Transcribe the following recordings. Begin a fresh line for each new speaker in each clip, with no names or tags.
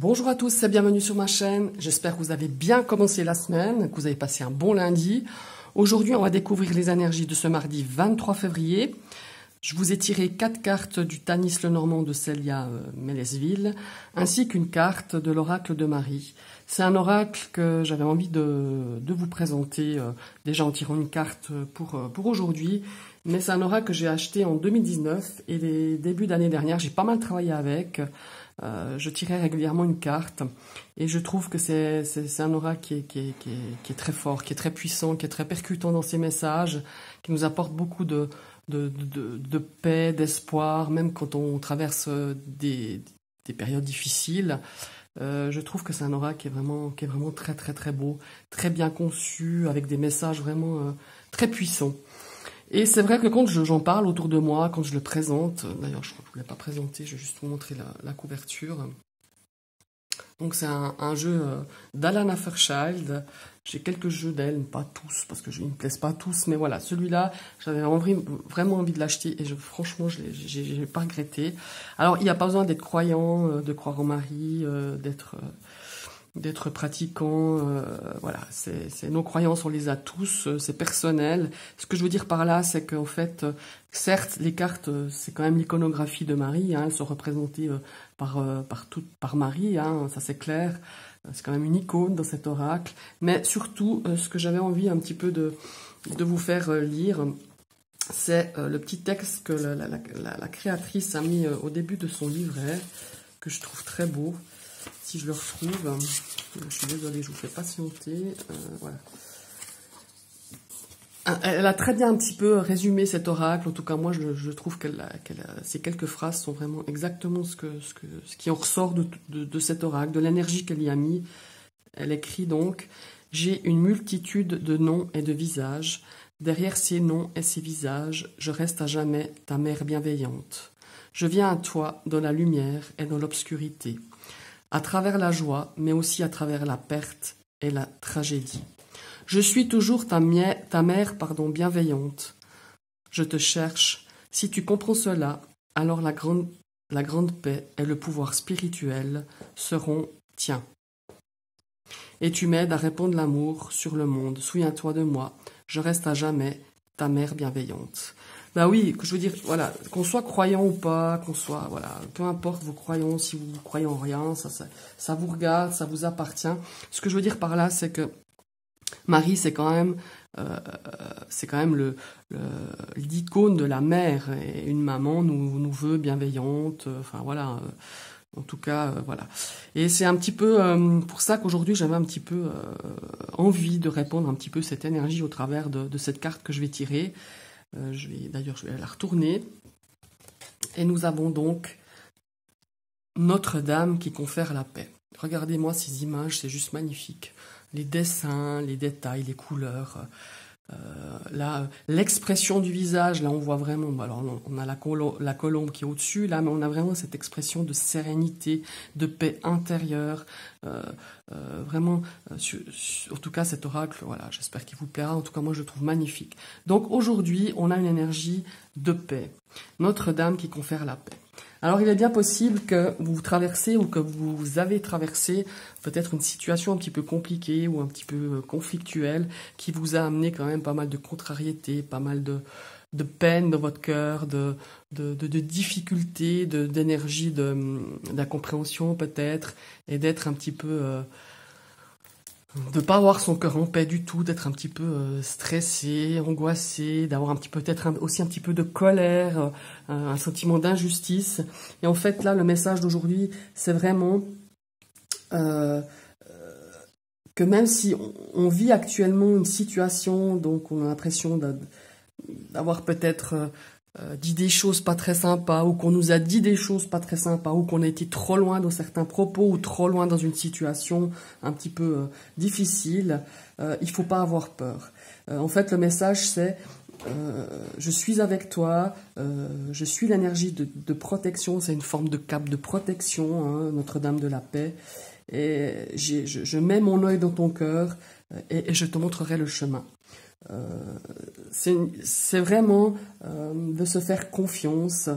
Bonjour à tous et bienvenue sur ma chaîne. J'espère que vous avez bien commencé la semaine, que vous avez passé un bon lundi. Aujourd'hui, on va découvrir les énergies de ce mardi 23 février. Je vous ai tiré 4 cartes du Tanis Lenormand de Célia Mélesville, ainsi qu'une carte de l'oracle de Marie. C'est un oracle que j'avais envie de vous présenter, déjà en tirant une carte pour aujourd'hui. Mais c'est un oracle que j'ai acheté en 2019 et les débuts d'année dernière, j'ai pas mal travaillé avec. Je tirais régulièrement une carte et je trouve que c'est un oracle qui est très fort, qui est très puissant, qui est très percutant dans ses messages, qui nous apporte beaucoup de paix, d'espoir, même quand on traverse des périodes difficiles. Je trouve que c'est un oracle qui est vraiment très beau, très bien conçu, avec des messages vraiment très puissants. Et c'est vrai que quand j'en parle autour de moi, quand je le présente, d'ailleurs je ne voulais pas présenter, je vais juste vous montrer la couverture. Donc c'est un jeu d'Alana Fairchild. J'ai quelques jeux d'elle, pas tous, parce que ne me plaisent pas tous, mais voilà, celui-là, j'avais vraiment envie de l'acheter et franchement, je n'ai pas regretté. Alors, il n'y a pas besoin d'être croyant, de croire en Marie, d'être pratiquant, voilà, nos croyances, on les a tous, c'est personnel. Ce que je veux dire par là, c'est qu'en fait, certes, les cartes, c'est quand même l'iconographie de Marie, hein, elles sont représentées par Marie, hein, ça c'est clair, c'est quand même une icône dans cet oracle, mais surtout, ce que j'avais envie un petit peu de vous faire lire, c'est le petit texte que la créatrice a mis au début de son livret, que je trouve très beau. Si je le retrouve, je suis désolée, je vous fais patienter, voilà. Elle a très bien un petit peu résumé cet oracle, en tout cas moi je trouve ces quelques phrases sont vraiment exactement ce qui en ressort de cet oracle, de l'énergie qu'elle y a mis. Elle écrit donc « J'ai une multitude de noms et de visages, derrière ces noms et ces visages, je reste à jamais ta mère bienveillante. Je viens à toi dans la lumière et dans l'obscurité. » À travers la joie, mais aussi à travers la perte et la tragédie. Je suis toujours ta mère bienveillante. Je te cherche. Si tu comprends cela, alors la grande paix et le pouvoir spirituel seront tiens. Et tu m'aides à répandre l'amour sur le monde. Souviens-toi de moi. Je reste à jamais ta mère bienveillante. Ben oui, je veux dire, voilà, qu'on soit croyant ou pas, voilà, peu importe vos croyances, si vous croyez en rien, ça vous regarde, ça vous appartient. Ce que je veux dire par là, c'est que Marie, c'est quand même l'icône de la mère, et une maman nous veut bienveillante, enfin voilà, en tout cas, voilà. Et c'est un petit peu pour ça qu'aujourd'hui, j'avais un petit peu envie de répondre un petit peu cette énergie au travers de cette carte que je vais tirer. D'ailleurs, je vais la retourner. Et nous avons donc Notre-Dame qui confère la paix. Regardez-moi ces images, c'est juste magnifique. Les dessins, les détails, les couleurs, l'expression du visage, là on voit vraiment, alors on a la colombe qui est au-dessus, là, mais on a vraiment cette expression de sérénité, de paix intérieure, vraiment, en tout cas cet oracle, voilà, j'espère qu'il vous plaira, en tout cas moi je le trouve magnifique. Donc aujourd'hui, on a une énergie de paix, Notre-Dame qui confère la paix. Alors, il est bien possible que vous traversez ou que vous avez traversé peut-être une situation un petit peu compliquée ou un petit peu conflictuelle qui vous a amené quand même pas mal de contrariétés, pas mal de peine dans votre cœur, de difficultés, d'énergie, d'incompréhension peut-être, et d'être un petit peu... de pas avoir son cœur en paix du tout, d'être un petit peu stressé, angoissé, d'avoir peut-être aussi un petit peu de colère, un sentiment d'injustice. Et en fait, là, le message d'aujourd'hui, c'est vraiment que même si on vit actuellement une situation, donc on a l'impression d'avoir peut-être dit des choses pas très sympas, ou qu'on nous a dit des choses pas très sympas, ou qu'on a été trop loin dans certains propos, ou trop loin dans une situation un petit peu difficile, il faut pas avoir peur. En fait, le message, c'est je suis avec toi, je suis l'énergie de protection, c'est une forme de cape de protection, hein, Notre-Dame de la paix, et je mets mon œil dans ton cœur, et je te montrerai le chemin. C'est vraiment de se faire confiance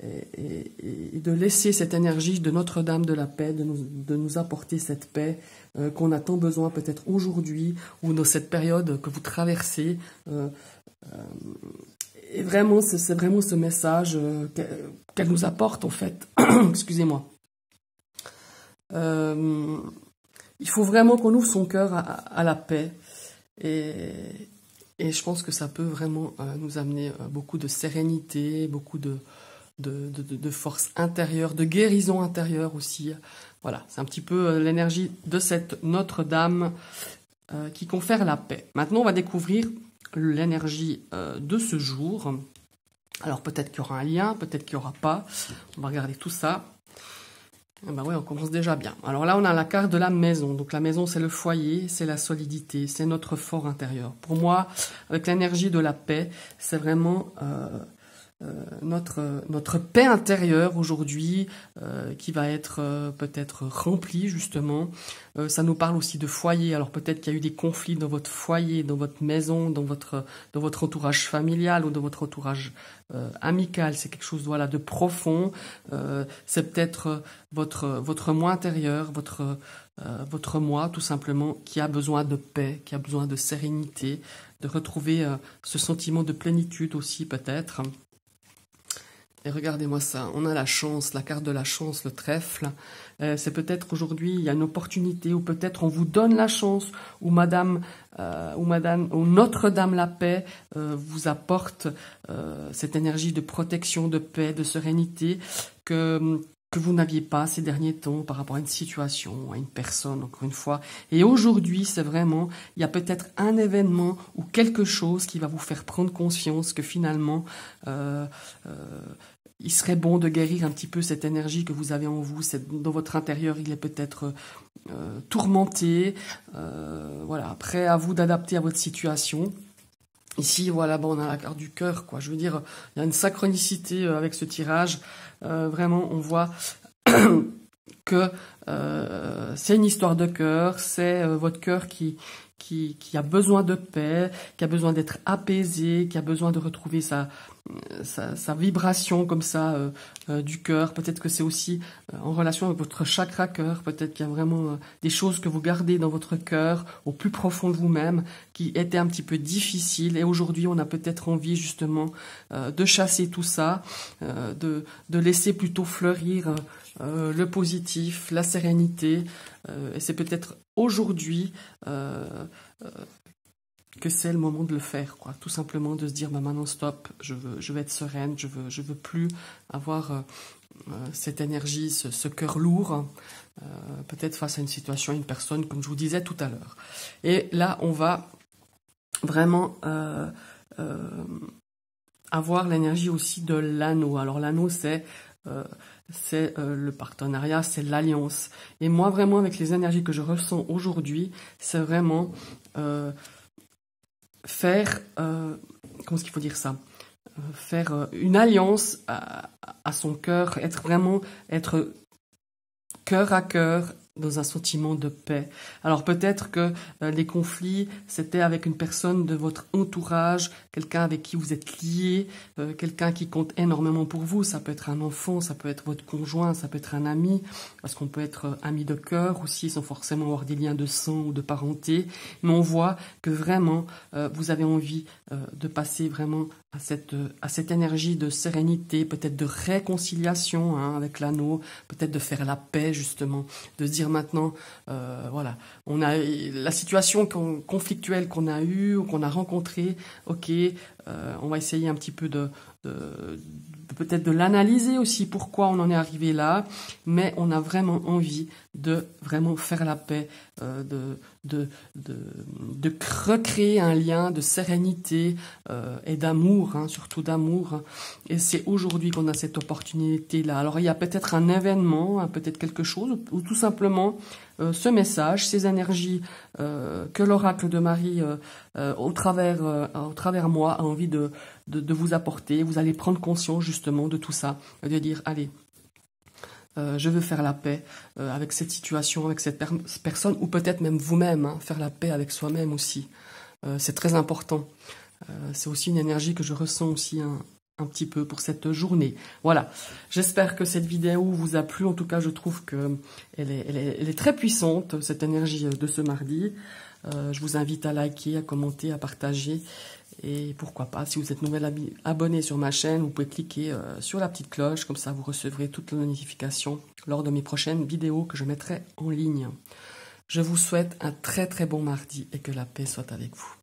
et de laisser cette énergie de Notre-Dame de la paix, de nous apporter cette paix qu'on a tant besoin peut-être aujourd'hui ou dans cette période que vous traversez. Et vraiment, c'est vraiment ce message qu'elle nous apporte en fait. Excusez-moi. Il faut vraiment qu'on ouvre son cœur à la paix. Et je pense que ça peut vraiment nous amener beaucoup de sérénité, beaucoup de force intérieure, de guérison intérieure aussi. Voilà, c'est un petit peu l'énergie de cette Notre-Dame qui confère la paix. Maintenant, on va découvrir l'énergie de ce jour. Alors peut-être qu'il y aura un lien, peut-être qu'il n'y aura pas. On va regarder tout ça. Eh ben oui, on commence déjà bien. Alors là, on a la carte de la maison. Donc la maison, c'est le foyer, c'est la solidité, c'est notre fort intérieur. Pour moi, avec l'énergie de la paix, c'est vraiment notre paix intérieure aujourd'hui qui va être peut-être remplie justement. Ça nous parle aussi de foyer. Alors peut-être qu'il y a eu des conflits dans votre foyer, dans votre maison, dans votre entourage familial ou dans votre entourage amical. C'est quelque chose voilà de profond. C'est peut-être votre moi intérieur, votre moi tout simplement qui a besoin de paix, qui a besoin de sérénité, de retrouver ce sentiment de plénitude aussi peut-être. Et regardez-moi ça, on a la chance, la carte de la chance, le trèfle. C'est peut-être aujourd'hui, il y a une opportunité, ou peut-être on vous donne la chance, ou Notre-Dame la paix vous apporte cette énergie de protection, de paix, de sérénité que vous n'aviez pas ces derniers temps par rapport à une situation, à une personne, encore une fois. Et aujourd'hui, c'est vraiment, il y a peut-être un événement ou quelque chose qui va vous faire prendre conscience que finalement, il serait bon de guérir un petit peu cette énergie que vous avez en vous. Dans votre intérieur, il est peut-être tourmenté. Voilà. Après, à vous d'adapter à votre situation. Ici, voilà, bon, on a la carte du cœur, quoi. Je veux dire, il y a une synchronicité avec ce tirage. Vraiment, on voit que c'est une histoire de cœur. C'est votre cœur qui a besoin de paix, qui a besoin d'être apaisé, qui a besoin de retrouver sa vibration comme ça du cœur. Peut-être que c'est aussi en relation avec votre chakra cœur. Peut-être qu'il y a vraiment des choses que vous gardez dans votre cœur, au plus profond de vous-même, qui étaient un petit peu difficiles. Et aujourd'hui, on a peut-être envie justement de chasser tout ça, de laisser plutôt fleurir le positif, la sérénité. Et c'est peut-être aujourd'hui que c'est le moment de le faire, quoi. Tout simplement de se dire, bah maintenant stop, je veux être sereine, je veux plus avoir cette énergie, ce cœur lourd, peut-être face à une situation, une personne, comme je vous disais tout à l'heure. Et là, on va vraiment avoir l'énergie aussi de l'anneau. Alors l'anneau, c'est le partenariat, c'est l'alliance. Et moi, vraiment, avec les énergies que je ressens aujourd'hui, c'est vraiment faire, comment est-ce qu'il faut dire ça, faire une alliance à son cœur, être cœur à cœur dans un sentiment de paix. Alors peut-être que les conflits, c'était avec une personne de votre entourage, quelqu'un avec qui vous êtes lié, quelqu'un qui compte énormément pour vous. Ça peut être un enfant, ça peut être votre conjoint, ça peut être un ami, parce qu'on peut être ami de cœur aussi, sans forcément avoir des liens de sang ou de parenté. Mais on voit que vraiment, vous avez envie de passer vraiment à cette énergie de sérénité, peut-être de réconciliation avec l'anneau, peut-être de faire la paix justement, de se dire maintenant, voilà, on a la situation conflictuelle qu'on a eue ou qu'on a rencontrée, ok, on va essayer un petit peu peut-être de l'analyser aussi, pourquoi on en est arrivé là, mais on a vraiment envie de vraiment faire la paix, de recréer un lien de sérénité et d'amour, surtout d'amour. Et c'est aujourd'hui qu'on a cette opportunité-là. Alors il y a peut-être un événement, peut-être quelque chose, ou tout simplement ce message, ces énergies que l'oracle de Marie, au travers moi, a envie de vous apporter. Vous allez prendre conscience justement de tout ça, de dire, allez, je veux faire la paix avec cette situation, avec cette personne, ou peut-être même vous-même, faire la paix avec soi-même aussi. C'est très important. C'est aussi une énergie que je ressens aussi un petit peu pour cette journée. Voilà, j'espère que cette vidéo vous a plu. En tout cas, je trouve que elle est très puissante, cette énergie de ce mardi. Je vous invite à liker, à commenter, à partager. Et pourquoi pas, si vous êtes nouvelle abonné sur ma chaîne, vous pouvez cliquer sur la petite cloche. Comme ça, vous recevrez toutes les notifications lors de mes prochaines vidéos que je mettrai en ligne. Je vous souhaite un très très bon mardi et que la paix soit avec vous.